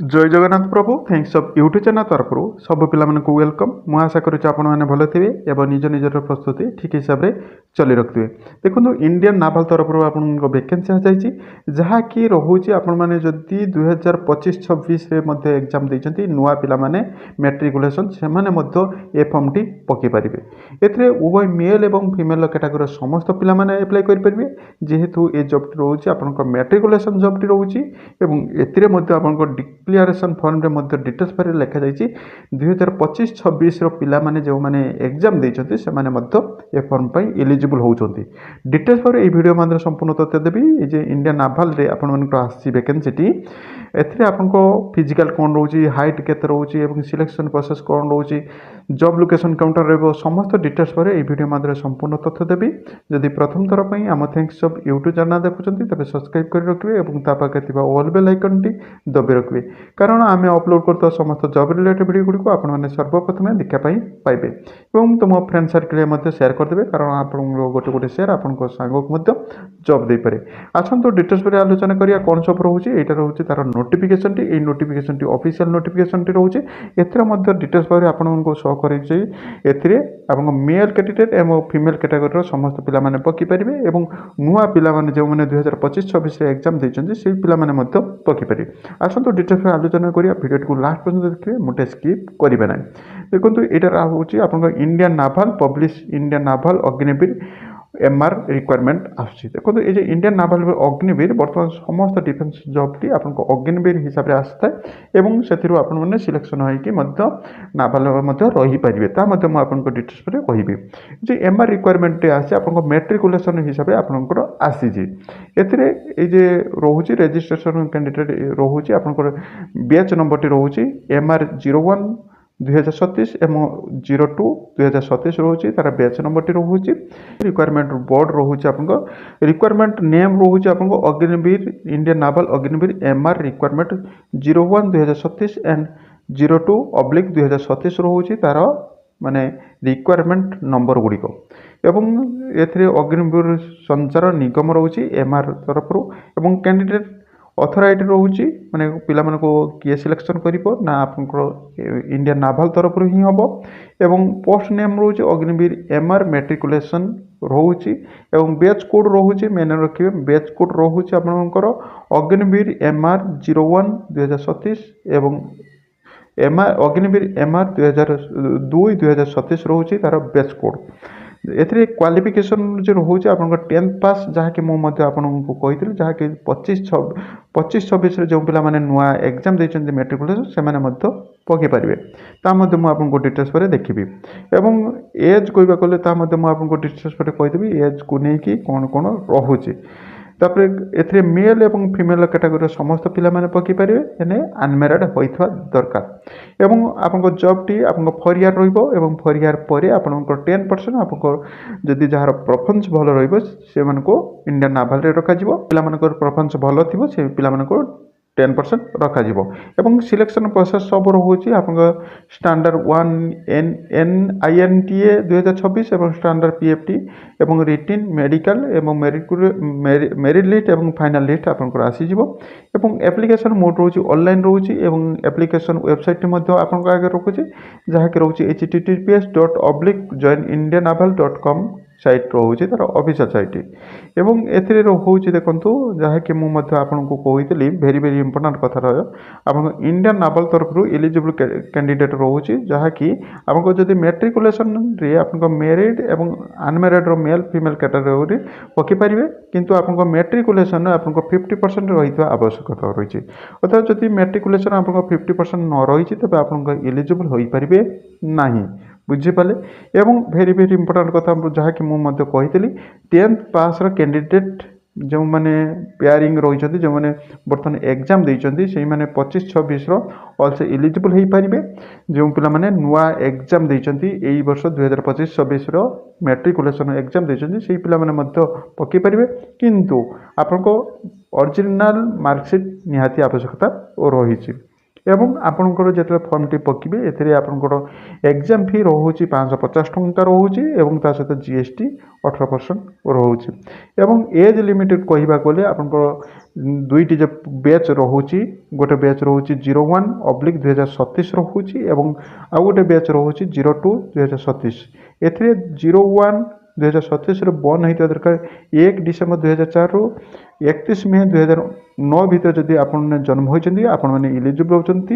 जय जगन्नाथ प्रभु thanks of YouTube channel तरफ सब पिला को वेलकम। मु आशा करुच्ची आपण मैंने भल थे और निज निजर प्रस्तुति ठीक हिसाब से चली रखिए। देखो इंडियन नाभाल तरफ आपण वैकेंसी आसाई जहाँकि रोचे आपड़ी 2025-26 एग्जाम देती नुआ पिला मैट्रिकुलेसन से ए फर्म टी पकई पारे। एथिरे उभय मेल और फीमेल कैटेगोरी समस्त पिला एप्लाई करेंगे जेहेतु ये जॉब रोचे आप मैट्रिकुलेसन जॉब टी रोचे आप डिक्लेरेशन फॉर्म रे डिटेल्स पर लिखा जाइए 2025-26 पिला माने जो माने एग्जाम देते से ए फॉर्म पर एलिजिबल होती। डिटेल्स पर यह वीडियो माध्यम संपूर्ण तथ्य देवी। ये इंडियन नाभाल रे आपण वैकेंसी एथिरे आपनको फिजिकल कौन रोचे हाइट केते रोचे सिलेक्शन प्रोसेस कौन रोचे जॉब लोकेशन काउंटर रहिबो समस्त डिटेल्स पर यह वीडियो माध्यम संपूर्ण तथ्य देवी। जदि प्रथम थर पर आम थैंक्स ऑफ यूट्यूब चैनल देखुंत तेज सब्सक्राइब कर रखिए और पाखे ऑल बेल आइकन टी दबी रखिए कारण आम अपलोड करता समस्त जॉब रिलेटेड वीडियो गुड़िक आपने सर्वप्रथम देखापी पाइबे और तुम फ्रेंड सर्किल सेयार करदे कारण आप गोटे गोटे सेयार आप सांग को जॉब दे पारे। आसतु डिटेल्स पर आलोचना करिया कौन सब रोचे यहाँ रोचे तार notification T notification T official notification T रोचे एथर डिटेल्स पर आपको शो कर मेल कैंडिडेट एवं फीमेल कैटेगोरी समस्त पिला पकई पारे और नुआ पिला जो मैंने 2025-26 एग्जाम देते से पिला पकई पारे। आसतु डिटेल्स पर आलोचना करिया वीडियो को लास्ट पर्यंत देखिए मोटे स्किप करेंगे ना। देखो यहाँ हूँ आप Indian naval publish Indian naval Agniveer MR requirement आसुची। देखो ये इंडियन नाभाल अग्निवीर बर्तमान समस्त डिफेन्स जॉब टी आपको अग्निवीर हिसाब से आसता है और से सिलेक्शन होगी नाभाल रही पारे मुझे डिटेल्स पर कहि जे एमआर रिक्वायरमेंट आसी आप मैट्रिकुलेसन हिसाब से आपंकर आसी ए रोचे रजिस्ट्रेशन कैंडिडेट रोचे आप बैच नंबर टी रोचे एमआर 01 2027 एवं 02 2027 रोचे तार बैच नंबर टी रोचे रिक्वायरमेंट बोर्ड रोचे आप रिक्वायरमेंट नेम रोचे आप Agniveer Indian naval Agniveer MR requirement 01 2027 and 02/2027 रोचे तार माने रिक्वायरमेंट नंबर गुड़िक एवं अग्निवीर संचार निगम रोचे एमआर तरफ कैंडिडेट अथराइटी रोचे माने पिला को किए सिलेक्शन ना आप इंडियन नाभाल तरफ ही हम एवं पोस्ट नेम रोचे अग्निवीर एमआर मैट्रिकुलेसन रोचे एवं बैच कोड रोचे मेन रखिए बैच कोड रोचे आपंकर अग्निवीर एमआर 01 2027 एवं एमआर अग्निवीर एमआर 2002 2027 रोचे तार बैच कोड एथिरे क्वालिफिकेशन जो रोचे आप 10th पास जहाँकि मुझे आपको कही जहाँकि 25-26 जो पिला माने नुआ एग्जाम देते मैट्रिकुलेसन से पकई पारे मुझे डिटेल्स पर देखी एवं एज कहवा गले मुझे डिटेल्स पर कहीदेवी एज को लेकिन कौन कौन रोचे तापर मेल और फीमेल कैटेगोरी समस्त पिला पकई पारे एने अनमेरिड होता दरकार एवं आप जॉब टी आप 4 ईयर और 4 ईयर पर आप 10% आपको जदि जार परफॉर्मेंस भल से इंडियन नाभाल रखा पिला परफॉर्मेंस भल थी से पिला 10% रखा एवं सिलेक्शन प्रोसेस सब रोचे आप स्टैंडर्ड 1 NINTA 2026 और स्टैंडर्ड PFT एवं रिटिन मेडिकल एवं मेरिट लिस्ट एवं फाइनल लिस्ट आपंकर आसीज एवं एप्लिकेशन मोड रोचे ऑनलाइन रोचे एवं एप्लिकेशन वेबसाइट आगे रखुचे जहाँकि रोचे https://joinindiannaval.com साइट रोचे तार ऑफिशियल साइट एवं एथिरे रोचे देखंतु जहाँकि मुझे आपको कही भेरी भेरी इंपोर्टेंट कथा आप इंडियन नाभाल तरफ एलिजिबल कैंडिडेट रोचे जहाँकि आपको जब मैट्रिकुलेसन रे आपको मेरिड एवं अनमेरिड मेल फीमेल कैटेगोरी पकई पारे किंतु आपको मैट्रिकुलेसन आपको 50% रही आवश्यकता रही है अर्थात जब मैट्रिकुलेसन आपको 50% न रही तेज आप एलिजिबल हो पारे ना बुझीपारे एवं भेरी भेरी इंपोर्टेंट कथा जहाँकि मुझे कही 10th पास कैंडिडेट जो मैंने पेयरिंग रही जो मैंने बर्तमान एग्जाम देते से मैंने 25-26 ऑल्सो एलिजिबल हो पारे जो पिला माने नुआ एग्जाम देते यही वर्ष 2025-26 मैट्रिकुलेसन एग्जाम देते से पिला माने पकई पारे किंतु आपको ओरिजिनल मार्कशीट निहाती आवश्यकता रही। এবং ଆପଣଙ୍କର ଯେତେବେଳେ ଫର୍ମଟି ପକାଇବେ ଏଥିରେ ଆପଣଙ୍କର ଏକ୍ଜାମ୍ ଫି ରହୁଛି 550 ଟଙ୍କା ରହୁଛି ଏବଂ ତା ସହିତ GST 18% ରହୁଛି। ଏବଂ ଏଜ୍ ଲିମିଟ୍ କହିବାକୁ ଗଲେ ଆପଣଙ୍କର ଦୁଇଟି ଯେ ବ୍ୟାଚ୍ ରହୁଛି, ଗୋଟେ ବ୍ୟାଚ୍ ରହୁଛି 01/2027 ରହୁଛି ଏବଂ ଆଉ ଗୋଟେ ବ୍ୟାଚ୍ ରହୁଛି 02/2027। ଏଥିରେ 01/2027ରେ ବନ୍ଦ ହେଇଥିବା ଦରକାର 1 ଡିସେମ୍ବର 2004ରୁ 31 ମେ 2009 ଭିତରେ ଯଦି ଆପଣମାନେ ଜନ୍ମ ହୋଇଛନ୍ତି ଆପଣମାନେ ଇଲିଜିବଲ୍ ହେଉଛନ୍ତି।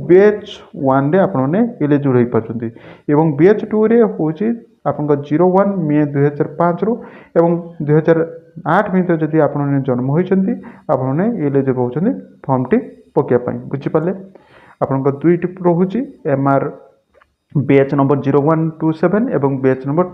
ବ୍ୟାଚ୍ 1ରେ ଆପଣମାନେ ଇଲିଜିବଲ୍ ହୋଇପାରୁଛନ୍ତି ଏବଂ ବ୍ୟାଚ୍ 2ରେ ହେଉଛି ଆପଣଙ୍କ 01 ମେ 2005ରୁ ଏବଂ 2008 ଭିତରେ ଯଦି ଆପଣମାନେ ଜନ୍ମ ହୋଇଛନ୍ତି ଆପଣମାନେ ଇଲିଜିବଲ୍ ହେଉଛନ୍ତି ଫର୍ମଟି ପକାଇବା ପାଇଁ। ବୁଝିପାରିଲେ? ଆପଣଙ୍କ ଦୁଇଟି ରହୁଛି MR ବ୍ୟାଚ୍ ନମ୍ବର 0127 ଏବଂ ବ୍ୟାଚ୍ ନମ୍ବର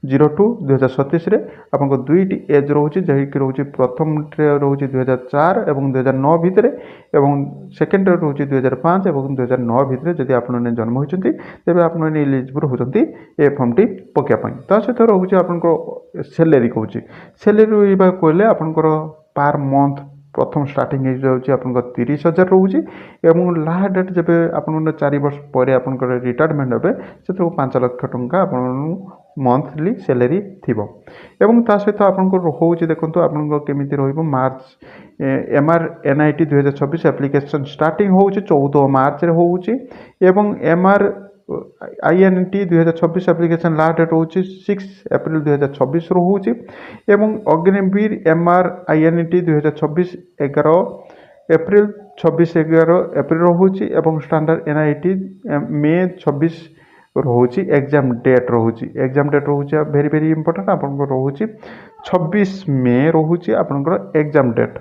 02/2027ରେ ଆପଣଙ୍କ ଦୁଇଟି ଏଜ୍ ରହୁଛି, ଯାହାକି ରହୁଛି ପ୍ରଥମରେ ରହୁଛି 2004 ଏବଂ 2009 ଭିତରେ ଏବଂ ସେକେଣ୍ଡରେ ରହୁଛି 2005 ଏବଂ 2009 ଭିତରେ ଯଦି ଆପଣମାନେ ଜନ୍ମ ହୋଇଛନ୍ତି ତେବେ ଆପଣମାନେ ଇଲିଜିବଲ୍ ହେଉଛନ୍ତି ଏ ଫର୍ମଟି ପକାଇବା ପାଇଁ। ତା ସହିତ ରହୁଛି ଆପଣଙ୍କର ସାଲାରୀ କହୁଛି। ସାଲାରୀ ରହିବାକୁ କହିଲେ ଆପଣଙ୍କର ପାର୍ ମନ୍ଥ ପ୍ରଥମ ଷ୍ଟାର୍ଟିଂ ହେଇଯାଉଛି ଆପଣଙ୍କ 30,000 ରହୁଛି ଏବଂ ଲାଷ୍ଟ ଡେଟ୍ ଯେବେ ଆପଣଙ୍କର 4 ବର୍ଷ ପରେ ଆପଣଙ୍କର ରିଟାୟାରମେଣ୍ଟ ହେବେ ସେଥିରୁ 5 ଲକ୍ଷ ଟଙ୍କା ଆପଣଙ୍କୁ ମନ୍ଥଲି ସାଲାରୀ ଥିବ। ଏବଂ ତା ସହିତ ଆପଣଙ୍କର ରହୁଛି ଦେଖନ୍ତୁ ଆପଣଙ୍କର କେମିତି ରହିବ March MR NIT 2024 application starting ହେଉଛି 14 ମାର୍ଚ୍ଚରେ ହେଉଛି ଏବଂ MR INT 2024 application last date ହେଉଛି 6 ଏପ୍ରିଲ 2024 ରହୁଛି ଏବଂ Agniveer MR INT 2024 11 April 11 April ରହୁଛି ଏବଂ ଷ୍ଟାଣ୍ଡାର୍ଡ NIT ମେ 26 ରହୁଛି ଏକ୍ଜାମ୍ ଡେଟ୍ ରହୁଛି। ଏକ୍ଜାମ୍ ଡେଟ୍ ରହୁଛି ଭେରି ଭେରି ଇମ୍ପୋର୍ଟାଣ୍ଟ ଆପଣଙ୍କର ରହୁଛି 26 ମେ ରହୁଛି ଆପଣଙ୍କର ଏକ୍ଜାମ୍ ଡେଟ୍।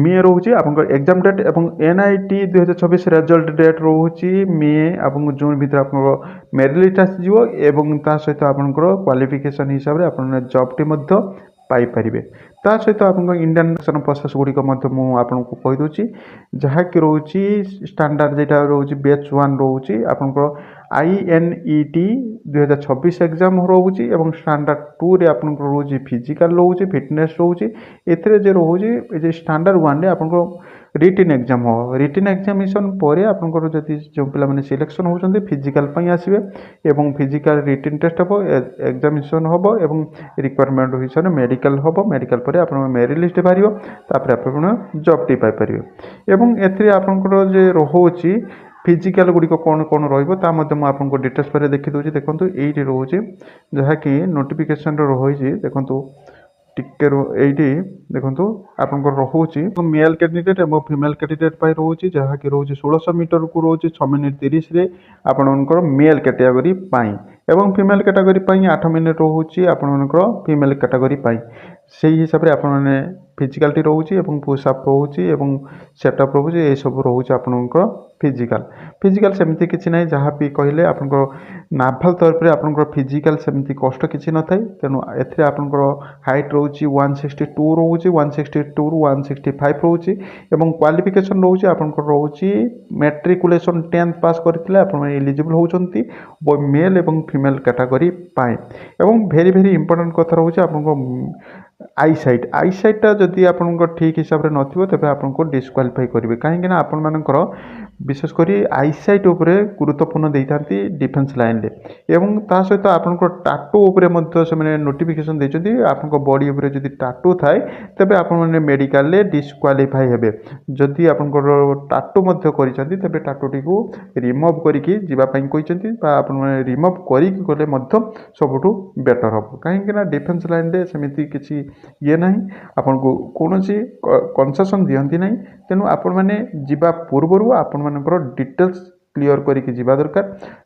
ମେ ରହୁଛି ଆପଣଙ୍କର ଏକ୍ଜାମ୍ ଡେଟ୍ ଏବଂ NIT 2024 ରେଜଲ୍ଟ ଡେଟ୍ ରହୁଛି ମେ ଏବଂ ଜୁନ୍ ଭିତରେ ଆପଣଙ୍କର ମେରିଟ୍ ଲିଷ୍ଟ ଆସିଯିବ ଏବଂ ତା ସହିତ ଆପଣଙ୍କର କ୍ୱାଲିଫିକେସନ୍ ହିସାବରେ ଆପଣ ଜବ୍ଟି ମଧ୍ୟ ପାଇପାରିବେ। ତା ସହିତ ଆପଣଙ୍କ ଇଣ୍ଡିଆନ୍ ନେସନାଲ୍ ପ୍ରୋସେସ୍ ଗୁଡ଼ିକ ମଧ୍ୟ ମୁଁ ଆପଣଙ୍କୁ କହିଦେଉଛି, ଯାହାକି ରହୁଛି ଷ୍ଟାଣ୍ଡାର୍ଡ଼ ଯେଟା ରହୁଛି ବ୍ୟାଚ୍ 1 ରହୁଛି ଆପଣଙ୍କର INET 2024 ଏକ୍ଜାମ୍ ରହୁଛି ଏବଂ ଷ୍ଟାଣ୍ଡାର୍ଡ଼ 2ରେ ଆପଣଙ୍କର ରହୁଛି ଫିଜିକାଲ୍ ରହୁଛି, ଫିଟନେସ୍ ରହୁଛି। ଏଥିରେ ଯେ ରହୁଛି ଏ ଯେ ଷ୍ଟାଣ୍ଡାର୍ଡ଼ 1ରେ ଆପଣଙ୍କର ରିଟିନ୍ ଏକ୍ଜାମ୍ ହେବ। ରିଟିନ୍ ଏକ୍ଜାମିନେସନ୍ ପରେ ଆପଣଙ୍କର ଯଦି ଯେଉଁ ପିଲାମାନେ ସିଲେକ୍ସନ୍ ହେଉଛନ୍ତି ଫିଜିକାଲ୍ ପାଇଁ ଆସିବେ ଏବଂ ଫିଜିକାଲ୍ ରିଟିନ୍ ଟେଷ୍ଟ ହେବ, ଏକ୍ଜାମିନେସନ୍ ହେବ ଏବଂ ରିକ୍ୱାରମେଣ୍ଟ ହିସାବରେ ମେଡ଼ିକାଲ୍ ହେବ। ମେଡ଼ିକାଲ୍ ପରେ ଆପଣଙ୍କ ମେରିଟ୍ ଲିଷ୍ଟ ବାହାରିବ, ତାପରେ ଆପଣ ଜବ୍ଟି ପାଇପାରିବେ। ଏବଂ ଏଥିରେ ଆପଣଙ୍କର ଯେ ରହୁଛି ଫିଜିକାଲ୍ ଗୁଡ଼ିକ କ'ଣ କ'ଣ ରହିବ ତା ମଧ୍ୟ ମୁଁ ଆପଣଙ୍କୁ ଡିଟେଲ୍ସ ପରେ ଦେଖିଦେଉଛି। ଦେଖନ୍ତୁ ଏଇଠି ରହୁଛି ଯାହାକି ନୋଟିଫିକେସନ୍ରେ ରହିଛି, ଦେଖନ୍ତୁ ଟିକେ ଏଇଠି ଦେଖନ୍ତୁ ଆପଣଙ୍କର ରହୁଛି ମେଲ୍ କ୍ୟାଣ୍ଡିଡେଟ୍ ଏବଂ ଫିମେଲ୍ କ୍ୟାଣ୍ଡିଡେଟ୍ ପାଇଁ ରହୁଛି, ଯାହାକି ରହୁଛି 1600 ମିଟରକୁ ରହୁଛି 6 ମିନିଟ୍ 30ରେ ଆପଣଙ୍କର ମେଲ୍ କ୍ୟାଟାଗୋରୀ ପାଇଁ ଏବଂ ଫିମେଲ୍ କ୍ୟାଟାଗୋରୀ ପାଇଁ 8 ମିନିଟ୍ ରହୁଛି ଆପଣଙ୍କର ଫିମେଲ୍ କ୍ୟାଟାଗୋରୀ ପାଇଁ। ସେହି ହିସାବରେ ଆପଣମାନେ ଫିଜିକାଲ୍ଟି ରହୁଛି ଏବଂ ପୁସ୍ଅପ୍ ରହୁଛି ଏବଂ ସେଟଅପ୍ ରହୁଛି, ଏସବୁ ରହୁଛି ଆପଣଙ୍କର ଫିଜିକାଲ୍ ସେମିତି କିଛି ନାହିଁ। ଯାହା ବି କହିଲେ ଆପଣଙ୍କର ନାଭାଲ୍ ତରଫରେ ଆପଣଙ୍କର ଫିଜିକାଲ୍ ସେମିତି କଷ୍ଟ କିଛି ନଥାଏ, ତେଣୁ ଏଥିରେ ଆପଣଙ୍କର ହାଇଟ୍ ରହୁଛି 162 ରହୁଛି, 162ରୁ 165 ରହୁଛି ଏବଂ କ୍ୱାଲିଫିକେସନ୍ ରହୁଛି ଆପଣଙ୍କର ରହୁଛି ମେଟ୍ରିକୁଲେସନ୍ 10th ପାସ୍ କରିଥିଲେ ଆପଣମାନେ ଏଲିଜିବଲ୍ ହେଉଛନ୍ତି ମେଲ୍ ଏବଂ ଫିମେଲ୍ କ୍ୟାଟାଗୋରୀ ପାଇଁ। ଏବଂ ଭେରି ଭେରି ଇମ୍ପୋର୍ଟାଣ୍ଟ କଥା ରହୁଛି ଆପଣଙ୍କ ଆଇସାଇଟ୍ଟା ଯଦି ଆପଣଙ୍କ ଠିକ୍ ହିସାବରେ ନଥିବ ତେବେ ଆପଣଙ୍କୁ ଡିସ୍କ୍ୱାଲିଫାଇ କରିବେ, କାହିଁକିନା ଆପଣମାନଙ୍କର ବିଶେଷ କରି ଆଇସାଇଟ୍ ଉପରେ ଗୁରୁତ୍ୱପୂର୍ଣ୍ଣ ଦେଇଥାନ୍ତି ଡିଫେନ୍ସ ଲାଇନ୍ରେ। ଏବଂ ତା ସହିତ ଆପଣଙ୍କର ଟାଟୁ ଉପରେ ମଧ୍ୟ ସେମାନେ ନୋଟିଫିକେସନ୍ ଦେଇଛନ୍ତି, ଆପଣଙ୍କ ବଡ଼ି ଉପରେ ଯଦି ଟାଟୁ ଥାଏ ତେବେ ଆପଣମାନେ ମେଡ଼ିକାଲରେ ଡିସ୍କ୍ୱାଲିଫାଇ ହେବେ। ଯଦି ଆପଣଙ୍କର ଟାଟୁ ମଧ୍ୟ କରିଛନ୍ତି ତେବେ ଟାଟୁଟିକୁ ରିମୁଭ୍ କରିକି ଯିବା ପାଇଁ କହିଛନ୍ତି ବା ଆପଣମାନେ ରିମୁଭ୍ କରିକି ଗଲେ ମଧ୍ୟ ସବୁଠୁ ବେଟର୍ ହେବ, କାହିଁକିନା ଡିଫେନ୍ସ ଲାଇନ୍ରେ ସେମିତି କିଛି ଇଏ ନାହିଁ, ଆପଣଙ୍କୁ କୌଣସି କନସେସନ୍ ଦିଅନ୍ତି ନାହିଁ। ତେଣୁ ଆପଣମାନେ ଯିବା ପୂର୍ବରୁ ଆପଣମାନଙ୍କର ଡିଟେଲ୍ସ କ୍ଲିଅର୍ କରିକି ଯିବା ଦରକାର,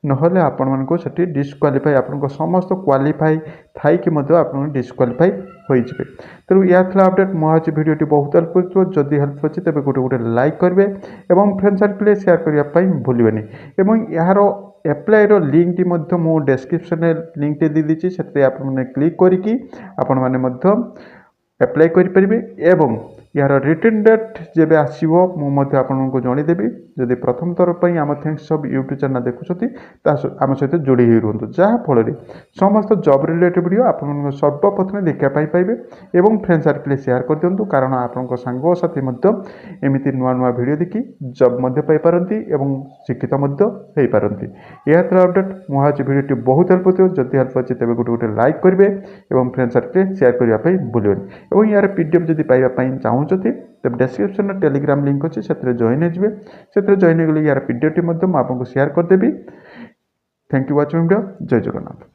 ନହେଲେ ଆପଣମାନଙ୍କୁ ସେଠି ଡିସ୍କ୍ୱାଲିଫାଇ ଆପଣଙ୍କ ସମସ୍ତ କ୍ୱାଲିଫାଇ ଥାଇକି ମଧ୍ୟ ଆପଣ ଡିସ୍କ୍ୱାଲିଫାଇ ହୋଇଯିବେ। ତେଣୁ ଏହା ଥିଲା ଅପଡ଼େଟ୍। ମୁଁ ଆଜି ଭିଡ଼ିଓଟି ବହୁତ ହେଲ୍ପ କରିଥିବ, ଯଦି ହେଲ୍ପ ଅଛି ତେବେ ଗୋଟେ ଲାଇକ୍ କରିବେ ଏବଂ ଫ୍ରେଣ୍ଡ ସାର୍କଲ୍ରେ ସେୟାର କରିବା ପାଇଁ ଭୁଲିବେନି ଏବଂ ଏହାର ଆପ୍ଲାଏର ଲିଙ୍କଟି ମଧ୍ୟ ମୁଁ ଡେସ୍କ୍ରିପ୍ସନରେ ଲିଙ୍କଟି ଦେଇଦେଇଛି, ସେଥିରେ ଆପଣମାନେ କ୍ଲିକ୍ କରିକି ଆପଣମାନେ ମଧ୍ୟ ଆପ୍ଲାଏ କରିପାରିବେ ଏବଂ यार रिटर्न डेट जेबे आसीबो मु मध्ये आपनको जणैदेबी जदि प्रथम थर पई आम थैंक्स सब यूट्यूब चैनल देखुछथि आम सहित जोड़ी होई रुहतु जहाँ फल समस्त जॉब रिलेटेड वीडियो आपन सर्वप्रथम देखा पाइबे एवं फ्रेंड सर्कल शेयर कर दिंतु कारण आपन सांग साथी एमती नुआ नुआ वीडियो देखि जॉब मध्य पाई पारंती एवं शिक्षित मध्य होई पारंती यह थ्रू अपडेट मु आज वीडियो बहुत हेल्प होतो जदि हेल्प अछि तबे गोटे लाइक करिवे एवं फ्रेंड सर्कल शेयर करिया पई भूलिबेन एवं यार पीडीएफ जदि पाइबा पई चाहूछथि तब डिस्क्रिप्शन टेलीग्राम लिंक अच्छे से जॉइन हो जॉइन हो यार पीडीएफ आपको शेयर करदेवी थैंक यू वाचिंग वीडियो जय जगन्नाथ।